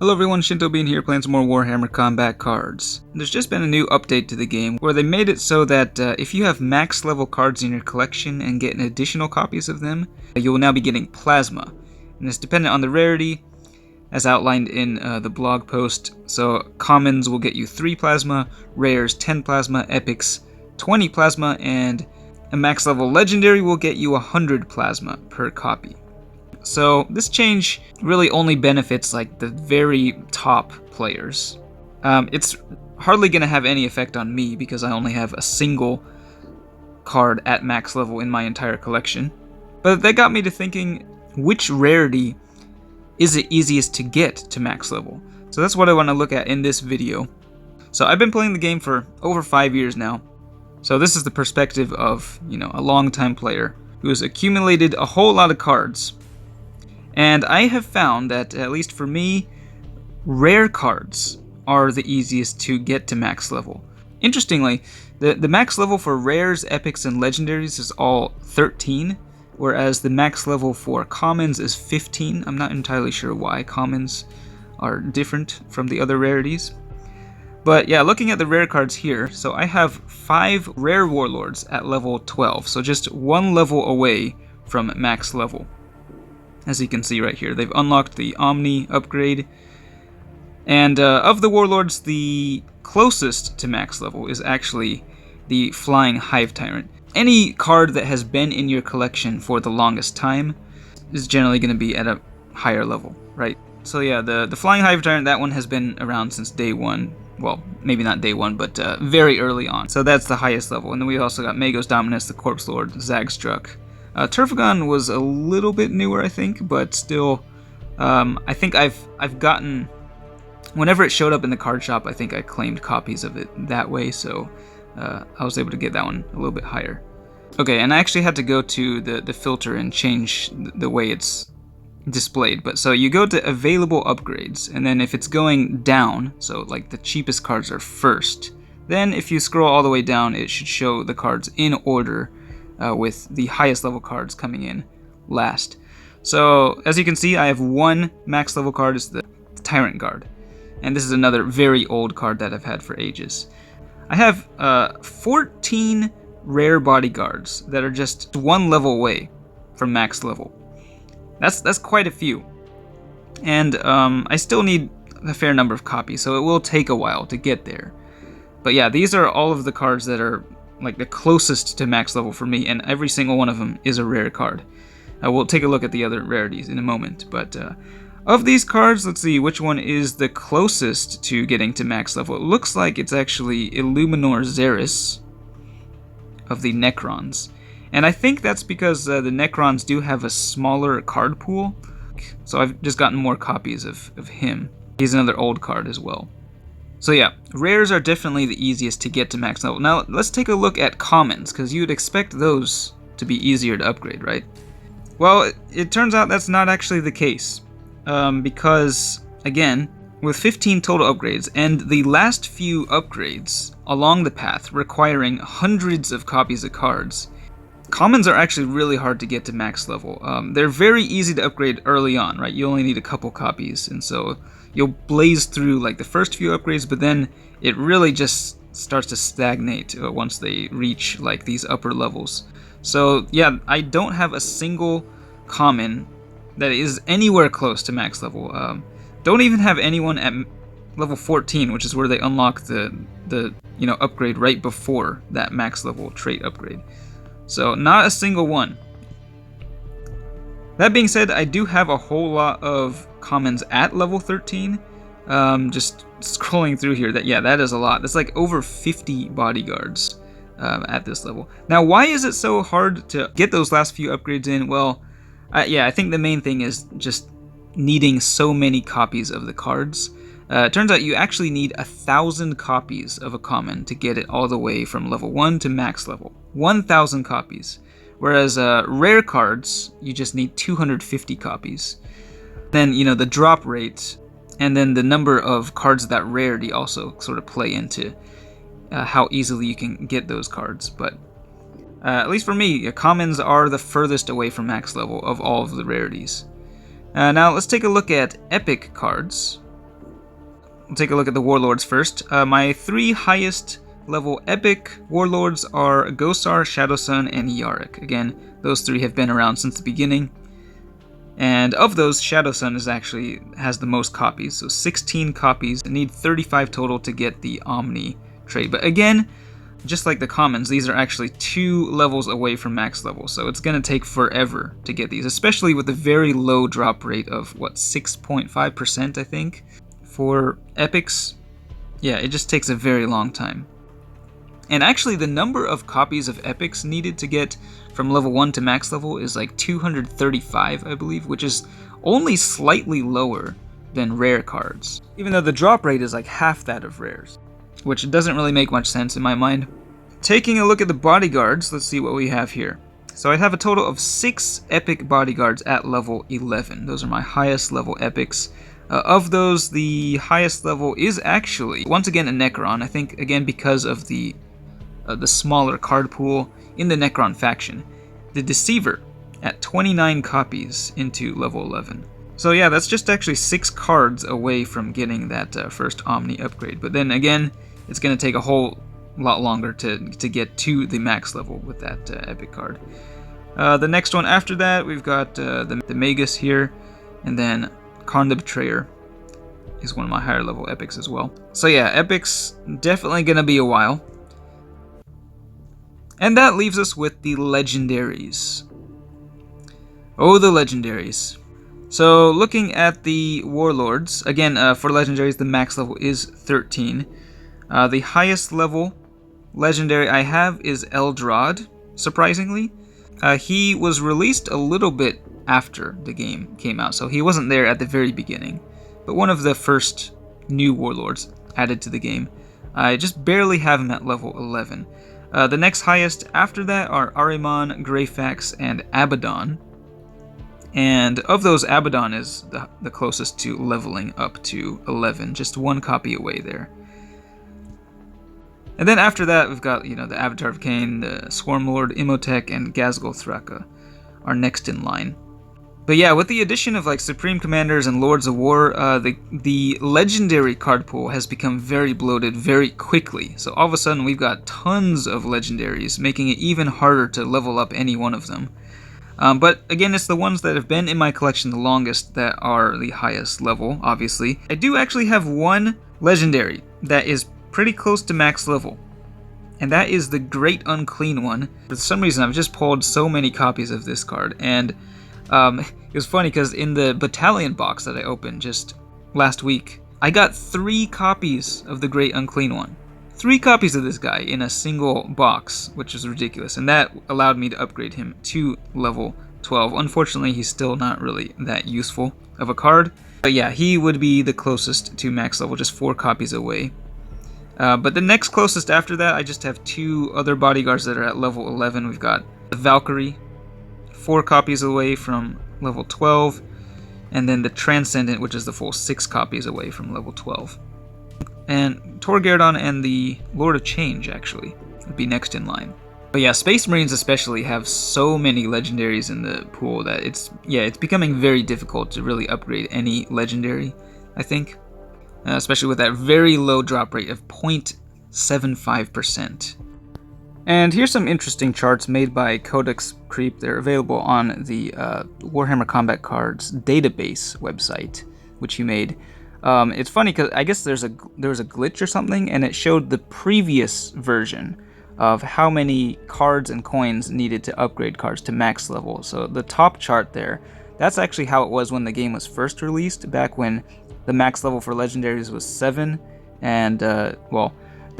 Hello everyone, Shinto Bean here playing some more Warhammer combat cards. There's just been a new update to the game where they made it so that if you have max level cards in your collection and get additional copies of them, you will now be getting plasma. And it's dependent on the rarity, as outlined in the blog post. So commons will get you 3 plasma, rares 10 plasma, epics 20 plasma, and a max level legendary will get you 100 plasma per copy. So this change really only benefits like the very top players. It's hardly going to have any effect on me because I only have a single card at max level in my entire collection. But that got me to thinking, which rarity is it easiest to get to max level? So that's what I want to look at in this video. So I've been playing the game for over 5 years now. So this is the perspective of, a long-time player who has accumulated a whole lot of cards. And I have found that, at least for me, rare cards are the easiest to get to max level. Interestingly, the max level for rares, epics, and legendaries is all 13, whereas the max level for commons is 15. I'm not entirely sure why commons are different from the other rarities. But yeah, looking at the rare cards here, so I have 5 rare warlords at level 12, so just one level away from max level. As you can see right here, they've unlocked the Omni upgrade. And of the warlords, the closest to max level is actually the Flying Hive Tyrant. Any card that has been in your collection for the longest time is generally going to be at a higher level, right? So yeah, the Flying Hive Tyrant, that one has been around since day one. Well, maybe not day one, but very early on. So that's the highest level. And then we also got Magos Dominus, the Corpse Lord, Zagstruck. Turfagon was a little bit newer, I think, but still, I think I've gotten, whenever it showed up in the card shop, I think I claimed copies of it that way, so I was able to get that one a little bit higher. Okay, and I actually had to go to the filter and change the way it's displayed, but so you go to available upgrades, and then if it's going down, so like the cheapest cards are first, then if you scroll all the way down, it should show the cards in order, with the highest level cards coming in last. So as you can see, I have one max level card, is the Tyrant Guard, and this is another very old card that I've had for ages. I have 14 rare bodyguards that are just one level away from max level. That's quite a few, and I still need a fair number of copies, so it will take a while to get there. But yeah, these are all of the cards that are like the closest to max level for me, and every single one of them is a rare card. We'll take a look at the other rarities in a moment, but of these cards, let's see which one is the closest to getting to max level. It looks like it's actually Illuminor Xeris of the Necrons, and I think that's because the Necrons do have a smaller card pool, so I've just gotten more copies of him. He's another old card as well. So yeah, rares are definitely the easiest to get to max level. Now let's take a look at commons, because you'd expect those to be easier to upgrade, right? Well, it turns out that's not actually the case, because again, with 15 total upgrades, and the last few upgrades along the path requiring hundreds of copies of cards, commons are actually really hard to get to max level. They're very easy to upgrade early on, right? You only need a couple copies, and so you'll blaze through like the first few upgrades, but then it really just starts to stagnate once they reach like these upper levels. So yeah, I don't have a single common that is anywhere close to max level. Don't even have anyone at level 14, which is where they unlock the upgrade right before that max level trait upgrade. So not a single one. That being said, I do have a whole lot of commons at level 13. Just scrolling through here, that is a lot. That's like over 50 bodyguards at this level. Now, why is it so hard to get those last few upgrades in? Well, I think the main thing is just needing so many copies of the cards. It turns out you actually need 1,000 copies of a common to get it all the way from level 1 to max level. 1,000 copies. Whereas rare cards, you just need 250 copies. Then, the drop rate, and then the number of cards of that rarity also sort of play into how easily you can get those cards. But at least for me, commons are the furthest away from max level of all of the rarities. Now let's take a look at epic cards. we'll take a look at the warlords first. My 3 highest level epic warlords are Gosar, Shadowsun, and Yarick. Again, those 3 have been around since the beginning. And of those, Shadowsun has the most copies, so 16 copies. I need 35 total to get the Omni trait. But again, just like the commons, these are actually 2 levels away from max level, so it's going to take forever to get these, especially with the very low drop rate of, what, 6.5%, I think, for epics. Yeah, it just takes a very long time. And actually, the number of copies of epics needed to get from level 1 to max level is like 235, I believe, which is only slightly lower than rare cards, even though the drop rate is like half that of rares, which doesn't really make much sense in my mind. Taking a look at the bodyguards, let's see what we have here. So I have a total of 6 epic bodyguards at level 11. Those are my highest level epics. Of those, the highest level is actually, once again, a Necron. I think, again, because of the smaller card pool in the Necron faction. The Deceiver at 29 copies into level 11. So yeah, that's just actually 6 cards away from getting that first Omni upgrade. But then again, it's going to take a whole lot longer to get to the max level with that epic card. The next one after that, we've got the Magus here, and then Kharn the Betrayer is one of my higher level epics as well. So yeah, epics definitely going to be a while. And that leaves us with the legendaries. Oh, the legendaries. So looking at the warlords, again, for legendaries, the max level is 13. The highest level legendary I have is Eldrad, surprisingly. He was released a little bit after the game came out, so he wasn't there at the very beginning, but one of the first new warlords added to the game. I just barely have him at level 11. The next highest after that are Ahriman, Greyfax, and Abaddon. And of those, Abaddon is the closest to leveling up to 11, just 1 copy away there. And then after that, we've got, the Avatar of Cain, the Swarmlord, Imhotep, and Ghazghkull Thraka are next in line. But yeah, with the addition of Supreme Commanders and Lords of War, the legendary card pool has become very bloated very quickly. So all of a sudden we've got tons of legendaries, making it even harder to level up any one of them. But again, it's the ones that have been in my collection the longest that are the highest level, obviously. I do actually have one legendary that is pretty close to max level, and that is the Great Unclean One. For some reason, I've just pulled so many copies of this card, and it was funny because in the battalion box that I opened just last week, I got 3 copies of the Great Unclean One. 3 copies of this guy in a single box, which is ridiculous, and that allowed me to upgrade him to level 12. Unfortunately, he's still not really that useful of a card, but yeah, he would be the closest to max level, just 4 copies away. But the next closest after that, I just have 2 other bodyguards that are at level 11. We've got the Valkyrie, 4 copies away from level 12, and then the Transcendent, which is the full 6 copies away from level 12. And Torgerdon and the Lord of Change, actually, would be next in line. But yeah, Space Marines especially have so many legendaries in the pool that it's becoming very difficult to really upgrade any legendary, I think. Especially with that very low drop rate of 0.75%. And here's some interesting charts made by Codex Creep. They're available on the Warhammer Combat Cards database website, which he made. It's funny because I guess there was a glitch or something, and it showed the previous version of how many cards and coins needed to upgrade cards to max level. So the top chart there, that's actually how it was when the game was first released, back when the max level for legendaries was 7, and the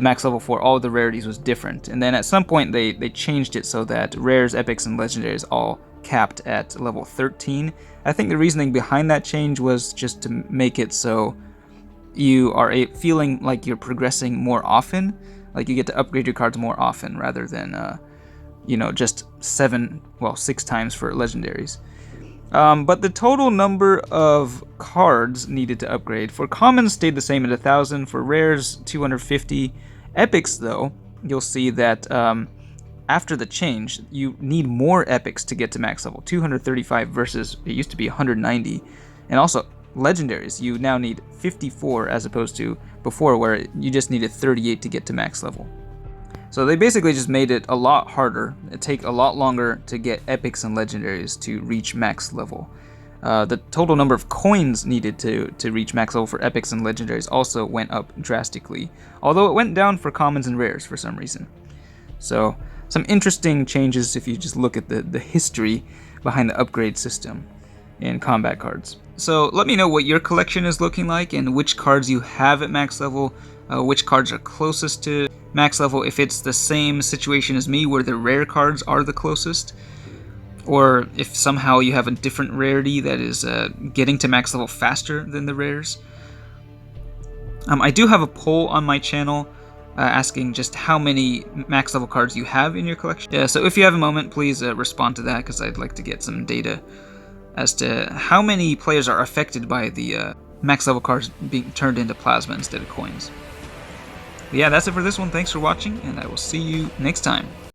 max level for all the rarities was different. And then at some point they changed it so that rares, epics, and legendaries all capped at level 13. I think the reasoning behind that change was just to make it so you are feeling like you're progressing more often, like you get to upgrade your cards more often rather than just 6 times for legendaries. But the total number of cards needed to upgrade for commons stayed the same at 1,000, for rares 250. Epics, though, you'll see that after the change, you need more epics to get to max level, 235 versus it used to be 190. And also, legendaries, you now need 54 as opposed to before where you just needed 38 to get to max level. So they basically just made it a lot harder. It take a lot longer to get epics and legendaries to reach max level. The total number of coins needed to reach max level for epics and legendaries also went up drastically, although it went down for commons and rares for some reason. So some interesting changes if you just look at the history behind the upgrade system in combat cards. So let me know what your collection is looking like and which cards you have at max level, which cards are closest to max level, if it's the same situation as me where the rare cards are the closest, or if somehow you have a different rarity that is getting to max level faster than the rares. I do have a poll on my channel asking just how many max level cards you have in your collection. Yeah, so if you have a moment, please respond to that, because I'd like to get some data as to how many players are affected by the max level cards being turned into plasma instead of coins. But yeah, that's it for this one. Thanks for watching, and I will see you next time.